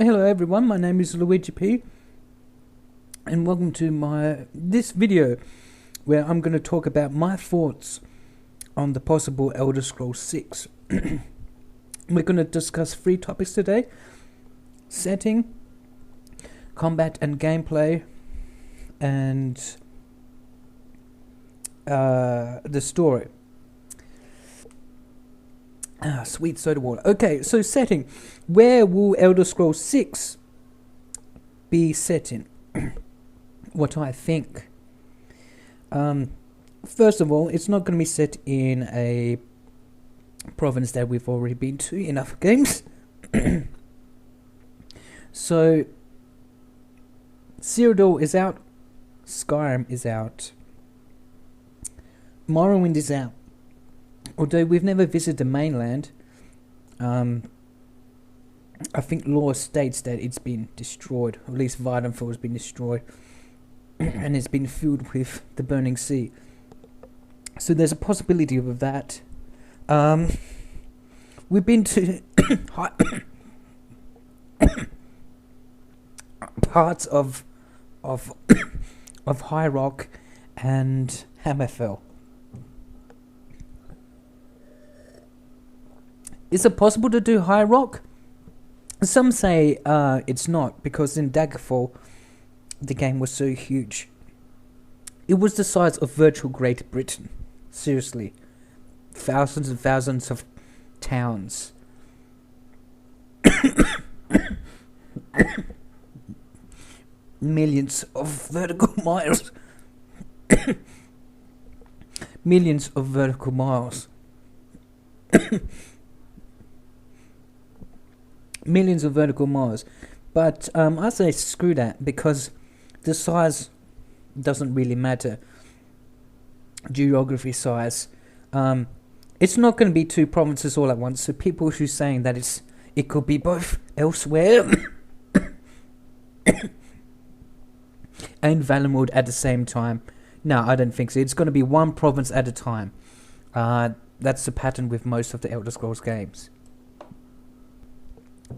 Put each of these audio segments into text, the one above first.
Hello everyone, my name is Luigi P and welcome to this video where I'm going to talk about my thoughts on the possible Elder Scrolls 6. We're going to discuss 3 topics today: setting, combat and gameplay, and the story. Sweet soda water. Okay, so setting. Where will Elder Scrolls 6 be set in? What I think. First of all, it's not going to be set in a province that we've already been to in other games. So, Cyrodiil is out. Skyrim is out. Morrowind is out. Although we've never visited the mainland, I think law states that it's been destroyed, or at least Valenwood has been destroyed, and it's been filled with the burning sea. So there's a possibility of that. We've been to parts of High Rock and Hammerfell. Is it possible to do High Rock? Some say it's not, because in Daggerfall the game was so huge. It was the size of virtual Great Britain. Seriously. Thousands and thousands of towns. Millions of vertical miles. Millions of vertical miles. Millions of vertical miles. But I say screw that, because the size doesn't really matter. Geography size. It's not going to be 2 provinces all at once, so people who are saying that it could be both elsewhere and Valenwood at the same time. No, I don't think so. It's going to be 1 province at a time. That's the pattern with most of the Elder Scrolls games.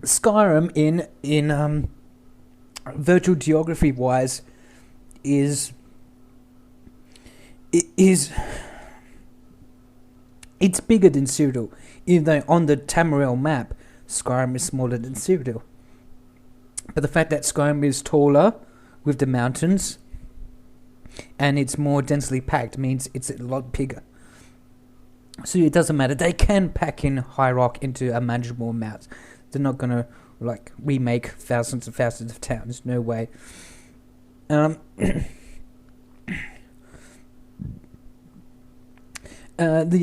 Skyrim in virtual geography wise is it's bigger than Cyrodiil, even though on the Thalmor map Skyrim is smaller than Cyrodiil. But the fact that Skyrim is taller with the mountains and it's more densely packed means it's a lot bigger. So it doesn't matter. They can pack in High Rock into a manageable amount. They're not gonna remake thousands and thousands of towns. No way. The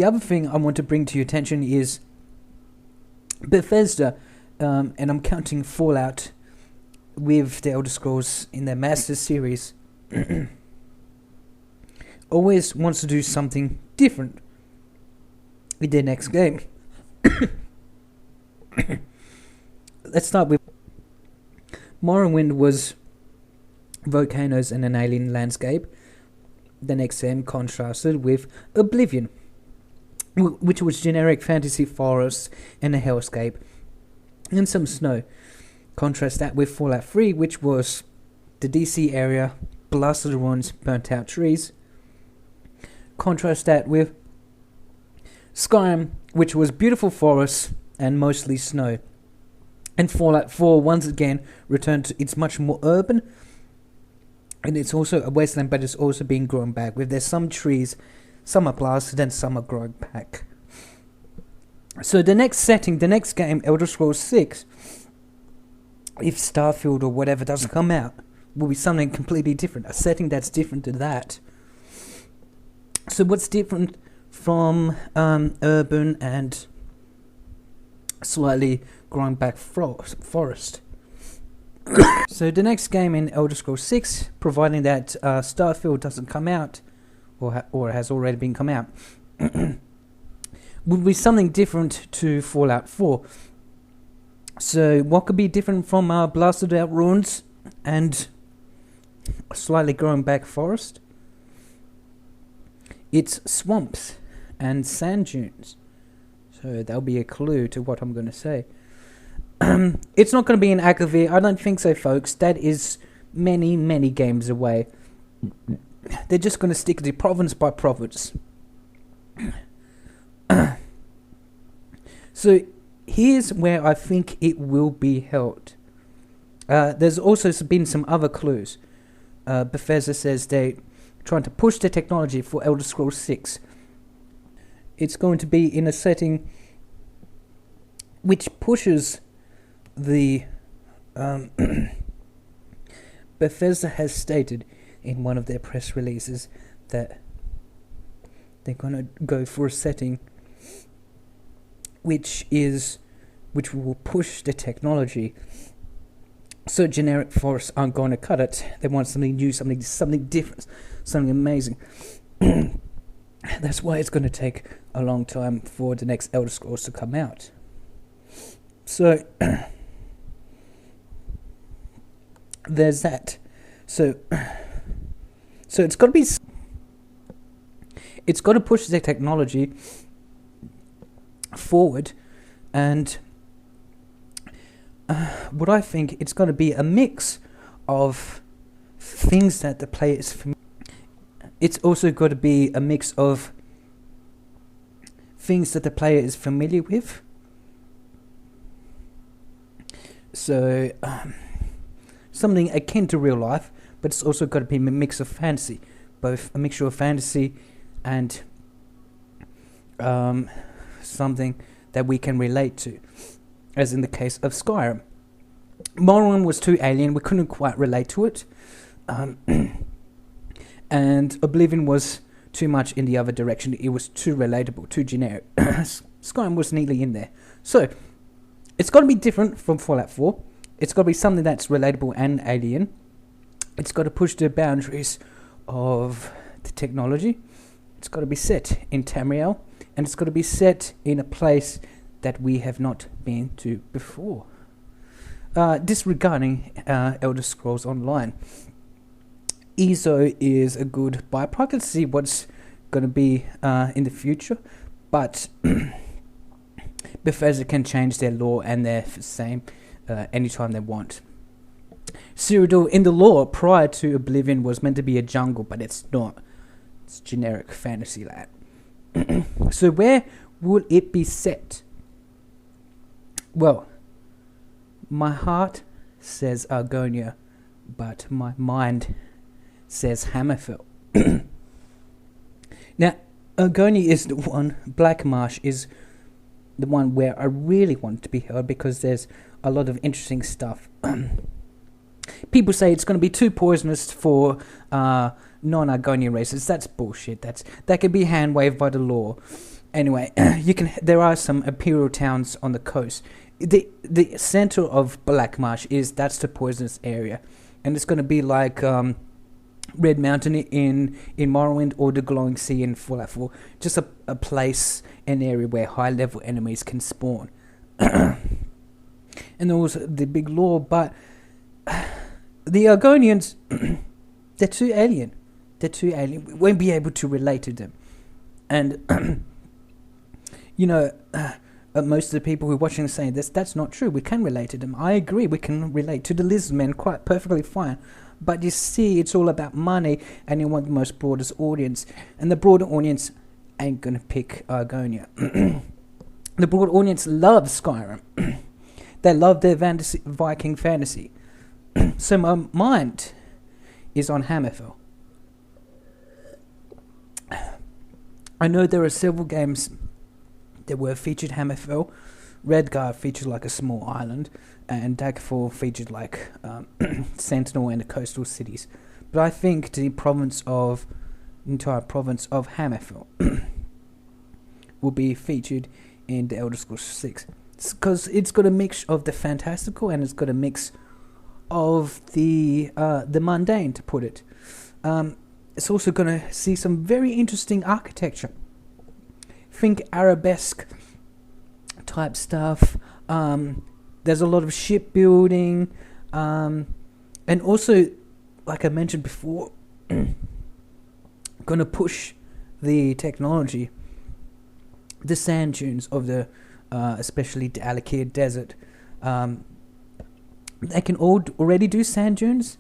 other thing I want to bring to your attention is Bethesda, and I'm counting Fallout with the Elder Scrolls in their Master Series, always wants to do something different with their next game. Let's start with Morrowind was volcanoes and an alien landscape. The next game contrasted with Oblivion, which was generic fantasy forests and a hellscape and some snow. Contrast that with Fallout 3, which was the DC area, blasted ruins, burnt out trees. Contrast that with Skyrim, which was beautiful forests and mostly snow. And Fallout 4 once again returned to, it's much more urban, and it's also a wasteland, but it's also being grown back. There's some trees, some are blasted and some are growing back. So the next setting, the next game, Elder Scrolls 6, if Starfield or whatever doesn't come out, will be something completely different, a setting that's different to that. So what's different from urban and slightly growing back forest? So the next game in Elder Scrolls 6, providing that Starfield doesn't come out, or has already been come out, would be something different to Fallout 4. So what could be different from blasted out ruins and slightly growing back forest? It's swamps and sand dunes. So that'll be a clue to what I'm going to say. It's not going to be in Akavir. I don't think so, folks. That is many, many games away. They're just going to stick to province by province. So here's where I think it will be held. There's also been some other clues. Bethesda says they're trying to push the technology for Elder Scrolls 6. It's going to be in a setting which pushes the... Bethesda has stated in one of their press releases that they're going to go for a setting which will push the technology. So generic forests aren't going to cut it. They want something new, something different, something amazing. That's why it's going to take a long time for the next Elder Scrolls to come out. So there's that. So it's got to be. It's got to push the technology forward, and what I think it's going to be a mix of things that the player is familiar. It's also got to be a mix of things that the player is familiar with. So something akin to real life, but it's also got to be a mix of fantasy, both a mixture of fantasy and something that we can relate to, as in the case of Skyrim. Morrowind was too alien, we couldn't quite relate to it, and Oblivion was too much in the other direction. It was too relatable, too generic. Skyrim was neatly in there. So it's got to be different from Fallout 4. It's got to be something that's relatable and alien. It's got to push the boundaries of the technology. It's got to be set in Tamriel, and it's got to be set in a place that we have not been to before. Disregarding Elder Scrolls Online, ESO is a good byproduct. I can see what's going to be in the future, but Bethesda can change their lore and their same anytime they want. Cyrodiil in the lore prior to Oblivion was meant to be a jungle, but it's not. It's generic fantasy land. So where will it be set? Well, my heart says Argonia, but my mind says Hammerfell. Now, Argonia is the one, Black Marsh is the one where I really want it to be held, because there's a lot of interesting stuff. People say it's going to be too poisonous for non-Argonian races. That's bullshit. That can be hand-waved by the law. Anyway, there are some imperial towns on the coast. The center of Black Marsh that's the poisonous area, and it's going to be like Red Mountain in Morrowind, or the Glowing Sea in Fallout 4. Just a place, an area where high-level enemies can spawn. And also the big lore, but the Argonians, they're too alien. We won't be able to relate to them. And, most of the people who are watching are saying that's not true. We can relate to them. I agree, we can relate to the lizardmen quite perfectly fine. But you see, it's all about money, and you want the most broadest audience. And the broader audience ain't going to pick Argonia. The broad audience loves Skyrim. They love their Viking fantasy. So my mind is on Hammerfell. I know there are several games that were featured Hammerfell. Redguard featured like a small island, and Daggerfall featured like Sentinel and the coastal cities. But I think the entire province of Hammerfell will be featured in the Elder Scrolls 6. Because it's got a mix of the fantastical, and it's got a mix of the mundane, to put it. It's also going to see some very interesting architecture. Think arabesque type stuff. There's a lot of shipbuilding, and also, like I mentioned before, going to push the technology. The sand dunes of the especially the Alakir Desert, They can already do sand dunes,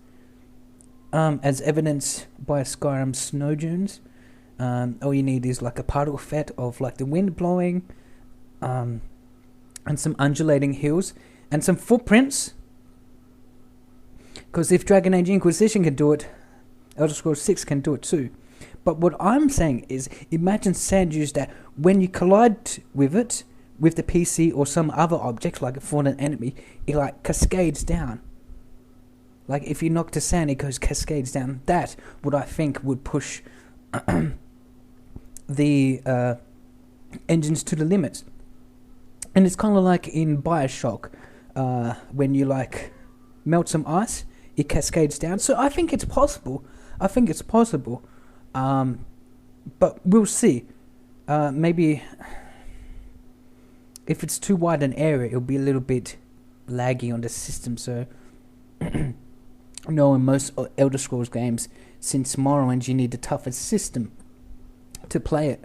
as evidenced by Skyrim's snow dunes. All you need is like a particle effect of like the wind blowing, and some undulating hills, and some footprints. Because if Dragon Age Inquisition can do it, Elder Scrolls 6 can do it too. But what I'm saying is, imagine sand dunes that when you collide with it, with the PC or some other object, like a fallen enemy, it like cascades down. Like if you knock the sand, it goes cascades down. That what I think would push the engines to the limits. And it's kind of like in Bioshock, when you like melt some ice, it cascades down. So I think it's possible. But we'll see. Maybe if it's too wide an area, it'll be a little bit laggy on the system. So, no, in most Elder Scrolls games, since Morrowind, you need the toughest system to play it.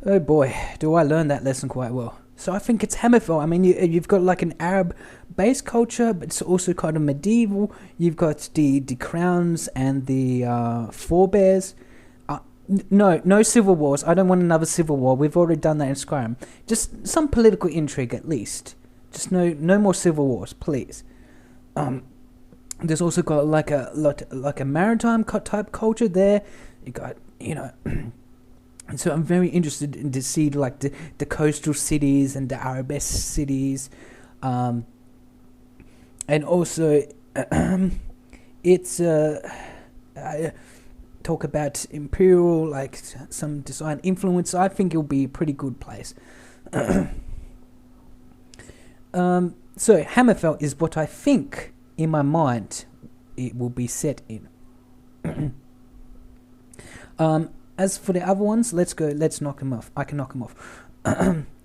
Oh boy, do I learn that lesson quite well. So I think it's Hammerfell. I mean, you've got like an Arab-based culture, but it's also kind of medieval. You've got the crowns and the forebears. No civil wars. I don't want another civil war. We've already done that in Skyrim. Just some political intrigue at least. Just no more civil wars, please. There's also got like a maritime type culture there. You got, and so I'm very interested in to see like the coastal cities and the Arabesque cities, and also it's talk about imperial, like some design influence. I think it'll be a pretty good place. So Hammerfell is what I think in my mind it will be set in. As for the other ones, let's knock them off. I can knock them off.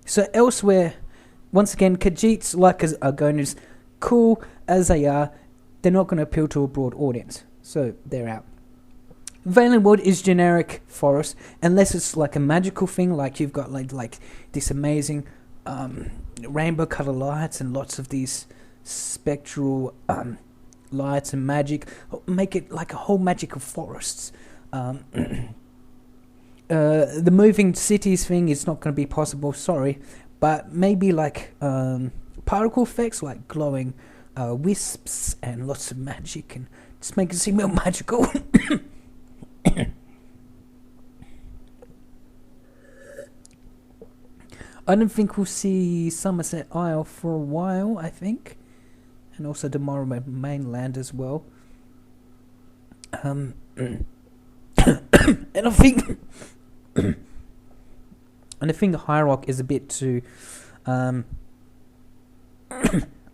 So elsewhere, once again, Khajiits like Argonas, cool as they are, they're not going to appeal to a broad audience. So they're out. Valenwood is generic forest, unless it's like a magical thing, like you've got like this amazing rainbow colored lights and lots of these spectral lights and magic. Make it like a whole magical forests. The moving cities thing is not going to be possible, sorry, but maybe like particle effects, like glowing wisps and lots of magic, and just make it seem real magical. I don't think we'll see Somerset Isle for a while, I think, and also the Morrowind mainland as well. And I think the High Rock is a bit too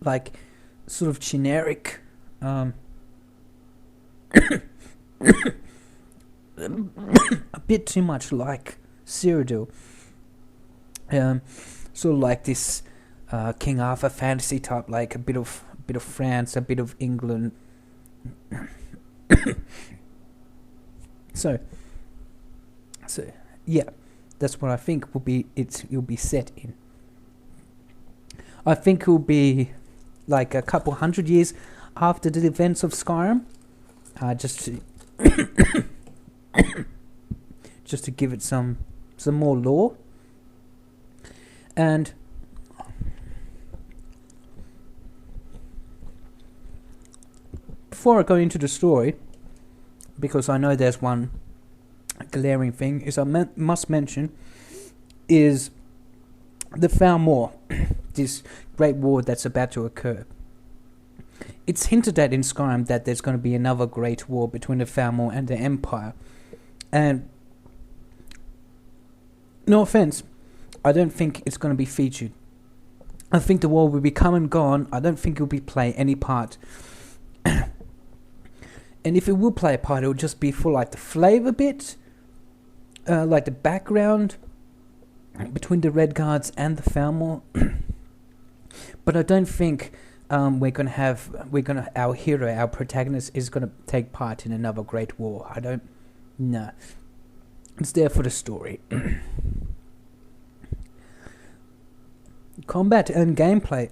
like sort of generic, a bit too much like Cyrodiil, sort of like this King Arthur fantasy type, like a bit of France, a bit of England. So yeah, that's what I think will be it'll be set in. I think it will be like a couple hundred years after the events of Skyrim, just to give it some more lore. And before I go into the story, because I know there's one glaring thing, is I must mention is the Thalmor, this great war that's about to occur. It's hinted at in Skyrim that there's going to be another great war between the Thalmor and the Empire. And no offense, I don't think it's going to be featured. I think the war will be come and gone. I don't think it will play any part. And if it will play a part, it will just be for like the flavor bit, like the background between the Red Guards and the Thalmor. But I don't think our hero, our protagonist, is gonna take part in another great war. I don't. No, it's there for the story. Combat and gameplay.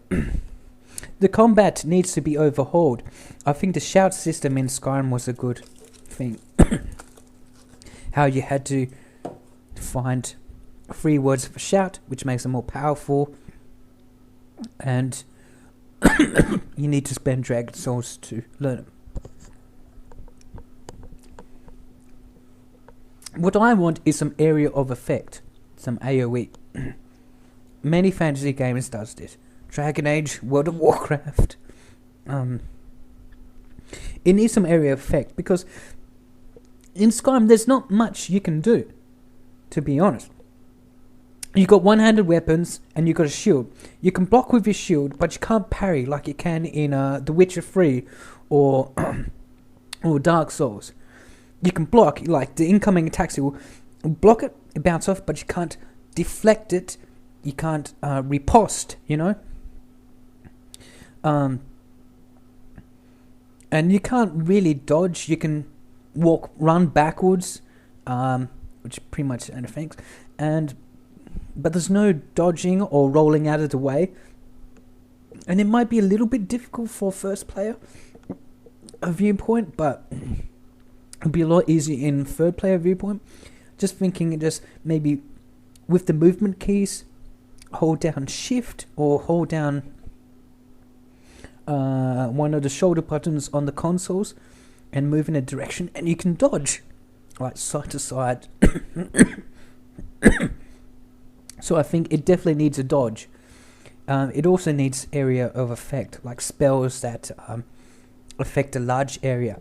The combat needs to be overhauled. I think the shout system in Skyrim was a good thing. How you had to find 3 words for shout, which makes them more powerful, and you need to spend dragon souls to learn them. What I want is some area of effect, some AoE. Many fantasy games does this. Dragon Age, World of Warcraft. It needs some area of effect, because in Skyrim there's not much you can do, to be honest. You got one-handed weapons and you got a shield. You can block with your shield, but you can't parry like you can in The Witcher 3 or or Dark Souls. You can block, like the incoming attacks, you will block it, bounce off, but you can't deflect it. You can't riposte, you know. And you can't really dodge. You can run backwards, which pretty much anything, but there's no dodging or rolling out of the way, and it might be a little bit difficult for first player viewpoint, but it'll be a lot easier in third player viewpoint. Just thinking, just maybe with the movement keys, hold down shift or hold down one of the shoulder buttons on the consoles and move in a direction, and you can dodge like side to side. So I think it definitely needs a dodge. It also needs area of effect, like spells that affect a large area,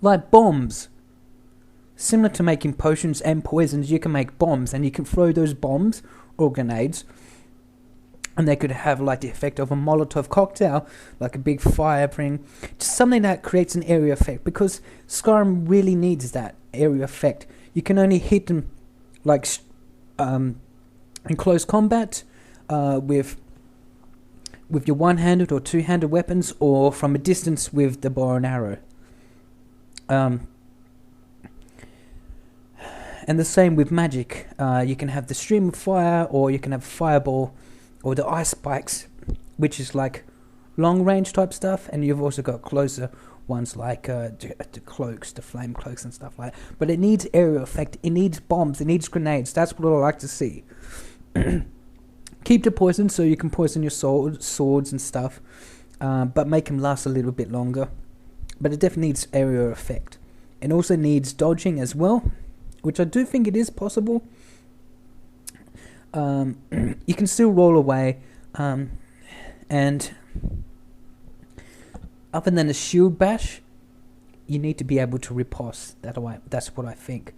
like bombs. Similar to making potions and poisons, you can make bombs, and you can throw those bombs or grenades, and they could have like the effect of a Molotov cocktail, like a big fire thing, just something that creates an area effect, because Skyrim really needs that area effect. You can only hit them like in close combat with your one-handed or two-handed weapons, or from a distance with the bow and arrow. And the same with magic. You can have the stream of fire, or you can have fireball, or the ice spikes, which is like long range type stuff, and you've also got closer ones like the cloaks, the flame cloaks and stuff like that. But it needs area effect, it needs bombs, it needs grenades. That's what I like to see. Keep the poison so you can poison your swords and stuff, but make them last a little bit longer. But it definitely needs area effect. It also needs dodging as well, which I do think it is possible. You can still roll away, and other than a shield bash, you need to be able to riposte. That's what I think.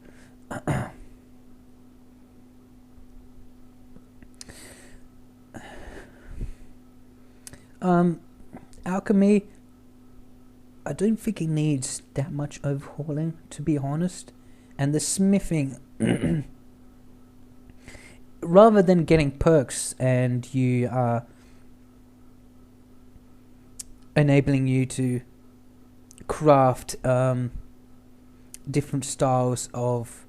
Alchemy, I don't think it needs that much overhauling, to be honest. And the smithing, rather than getting perks and you are enabling you to craft different styles of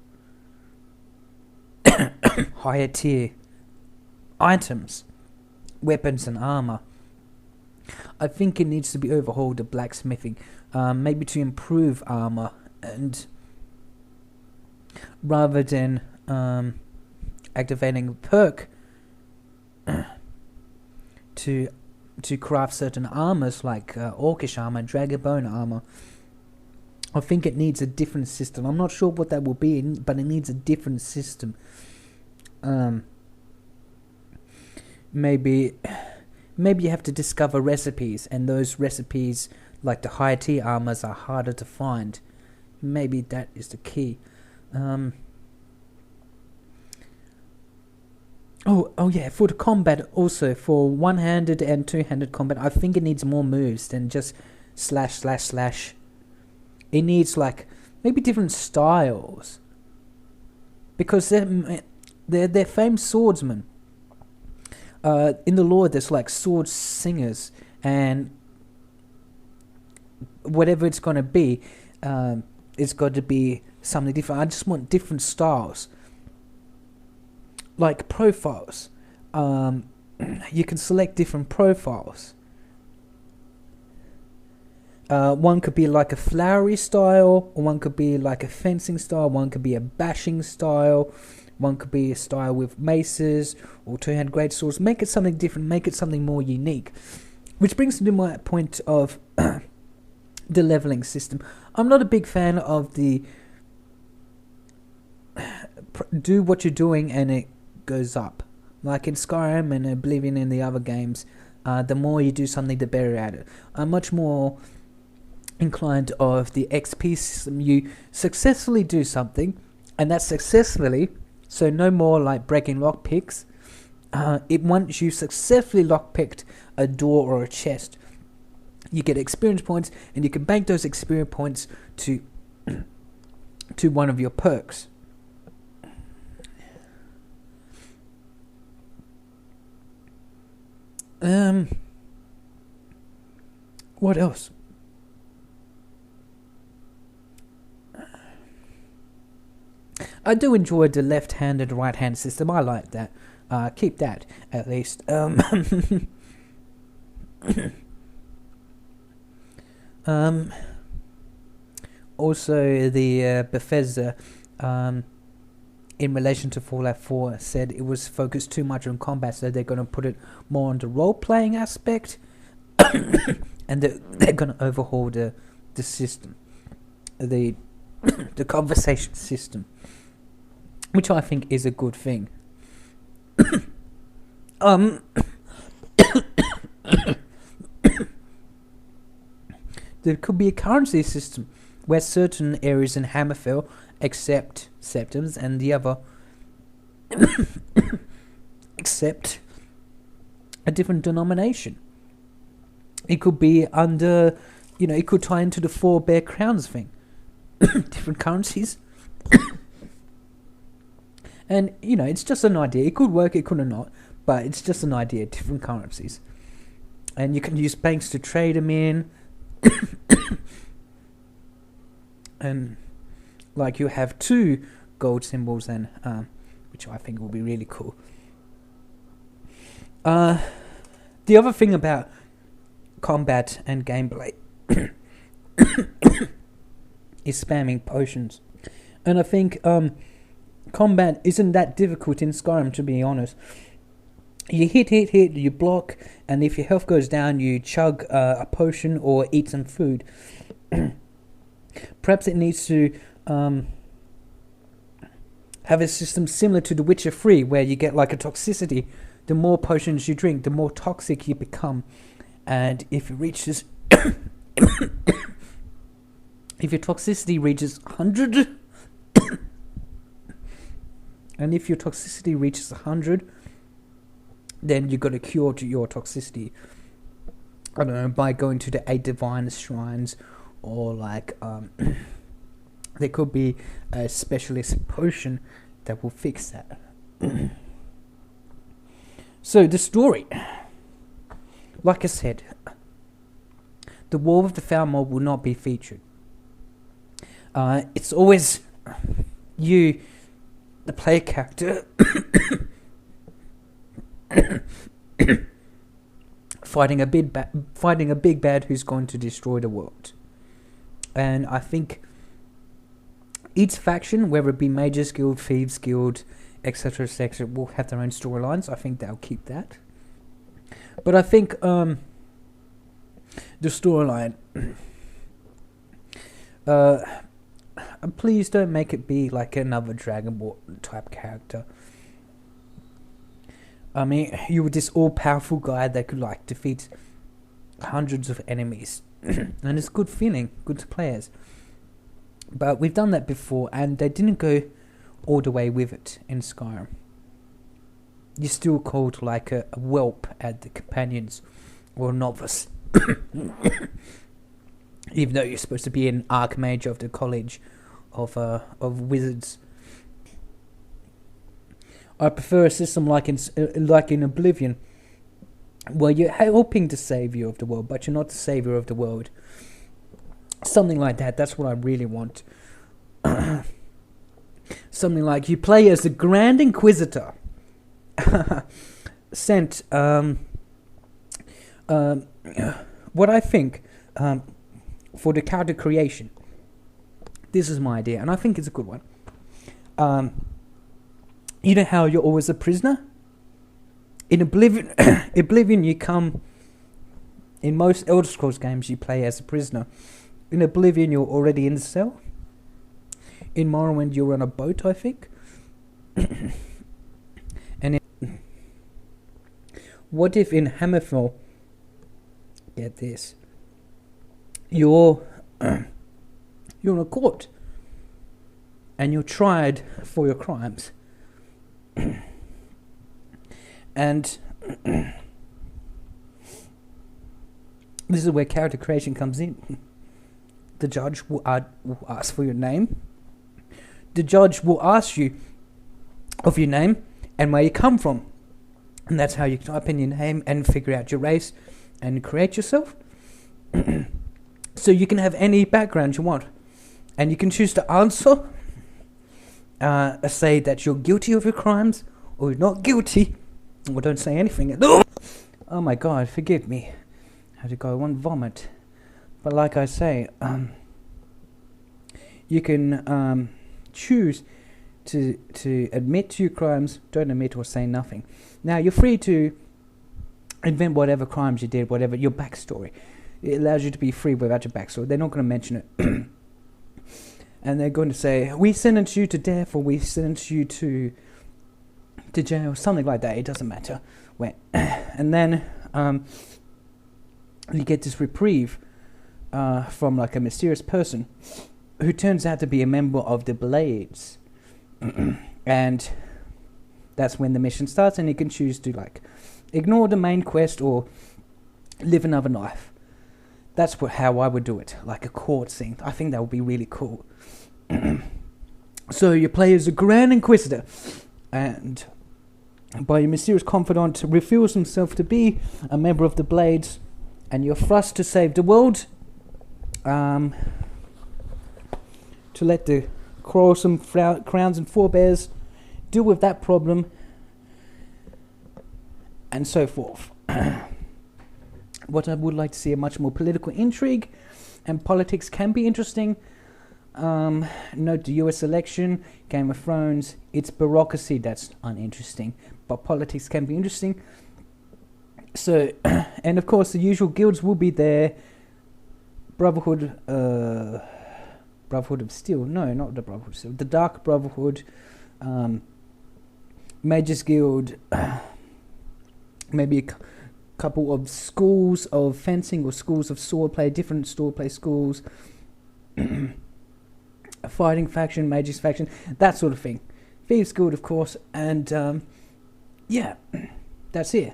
higher tier items, weapons and armor, I think it needs to be overhauled, the blacksmithing, maybe to improve armor, and rather than activating a perk to craft certain armors like orcish armor, dragonbone armor, I think it needs a different system. I'm not sure what that will be, but it needs a different system. Maybe you have to discover recipes, and those recipes, like the high tier armors, are harder to find. Maybe that is the key. Oh yeah, for the combat also, for one-handed and two-handed combat, I think it needs more moves than just slash. It needs like maybe different styles, because they're famed swordsmen. In the lore, there's like sword singers, and whatever it's gonna be, it's got to be something different. I just want different styles, like profiles. You can select different profiles One could be like a flowery style, or one could be like a fencing style, one could be a bashing style, one could be a style with maces or two-hand great swords. Make it something different, make it something more unique. Which brings me to my point of the leveling system. I'm not a big fan of the do what you're doing and it goes up. Like in Skyrim and Oblivion and the other games, the more you do something, the better at it. I'm much more inclined of the XP system. You successfully do something, and that's successfully, so no more like breaking lockpicks. Once you successfully lockpicked a door or a chest, you get experience points, and you can bank those experience points to one of your perks. What else? I do enjoy the left-handed, right-hand system. I like that. Keep that, at least. Also, the Bethesda, in relation to Fallout 4, said it was focused too much on combat, so they're going to put it more on the role-playing aspect, and they're going to overhaul the system, the conversation system, which I think is a good thing. There could be a currency system where certain areas in Hammerfell accept septums and the other accept a different denomination. It could be under, it could tie into the 4 Bear Crowns thing. Different currencies. And, it's just an idea. It could work, it could not, but it's just an idea, different currencies. And you can use banks to trade them in. And, like, you have 2 gold symbols, and which I think will be really cool. The other thing about combat and gameplay is spamming potions. And I think combat isn't that difficult in Skyrim, to be honest. You hit, you block, and if your health goes down, you chug a potion or eat some food. Perhaps it needs to have a system similar to The Witcher 3, where you get like a toxicity. The more potions you drink, the more toxic you become. And if it reaches... if your toxicity reaches 100... and if your toxicity reaches 100... then you got to cure to your toxicity. I don't know, by going to the 8 divine shrines, or like there could be a specialist potion that will fix that. So the story, like I said, the War of the Thalmor will not be featured. It's always you, the player character, fighting a big bad who's going to destroy the world. And I think each faction, whether it be Mages Guild, Thieves Guild, etc., will have their own storylines. I think they'll keep that. But I think the storyline, please don't make it be like another Dragon Ball type character. I mean, you were this all-powerful guy that could like defeat hundreds of enemies. And it's good feeling, good to players. But we've done that before, and they didn't go all the way with it in Skyrim. You're still called like a whelp at the companions, or a novice. Even though you're supposed to be an archmage of the college of wizards. I prefer a system like in Oblivion, where you're helping the savior of the world, but you're not the savior of the world. Something like that. That's what I really want. Something like you play as the Grand Inquisitor, sent. What I think for the character creation. This is my idea, and I think it's a good one. You know how you're always a prisoner? In Oblivion, you come... In most Elder Scrolls games, you play as a prisoner. In Oblivion, you're already in the cell. In Morrowind, you're on a boat, I think. And what if in Hammerfell, get this, you're in a court, and you're tried for your crimes. And this is where character creation comes in. The judge will ask for your name. The judge will ask you of your name and where you come from. And that's how you type in your name and figure out your race and create yourself. So you can have any background you want. And you can choose to answer. Say that you're guilty of your crimes or you're not guilty. Or don't say anything at all. Oh my god, forgive me. I had to go one vomit. But like I say, you can choose to admit to your crimes, don't admit or say nothing. Now you're free to invent whatever crimes you did, whatever your backstory. It allows you to be free without your backstory. They're not going to mention it. And they're going to say, we sentence you to death or we sentence you to jail, something like that. It doesn't matter when. And then you get this reprieve from like a mysterious person who turns out to be a member of the Blades. And that's when the mission starts, and you can choose to like ignore the main quest or live another life. That's how I would do it, like a court scene. I think that would be really cool. So you play as a Grand Inquisitor, and by your mysterious confidant reveals himself to be a member of the Blades, and you're thrust to save the world, to let the quarrelsome crowns and forebears deal with that problem, and so forth. What I would like to see a much more political intrigue, and politics can be interesting. Note the US election, Game of Thrones, it's bureaucracy that's uninteresting, but politics can be interesting. So, and of course the usual guilds will be there. Brotherhood of Steel, no, not the Brotherhood of Steel, the Dark Brotherhood, Mages Guild, maybe a couple of schools of fencing or schools of swordplay, different swordplay schools, a fighting faction, mages faction, that sort of thing. Thieves Guild, of course, and yeah, that's it.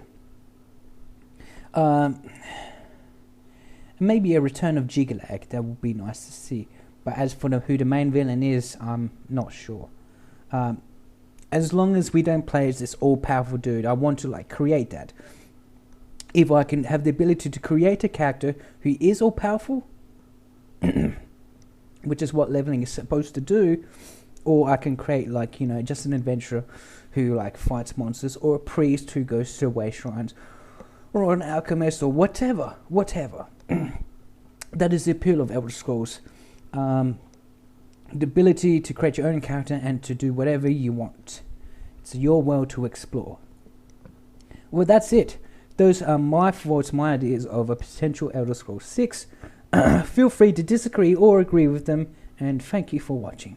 Maybe a return of Jigalag, that would be nice to see. But as for who the main villain is, I'm not sure. As long as we don't play as this all-powerful dude, I want to like create that. If I can have the ability to create a character who is all-powerful, which is what leveling is supposed to do, or I can create like, you know, just an adventurer who like fights monsters, or a priest who goes to away shrines, or an alchemist, or whatever. That is the appeal of Elder Scrolls. The ability to create your own character and to do whatever you want. It's your world to explore. Well, that's it. Those are my thoughts, my ideas of a potential Elder Scrolls 6. Feel free to disagree or agree with them, and thank you for watching.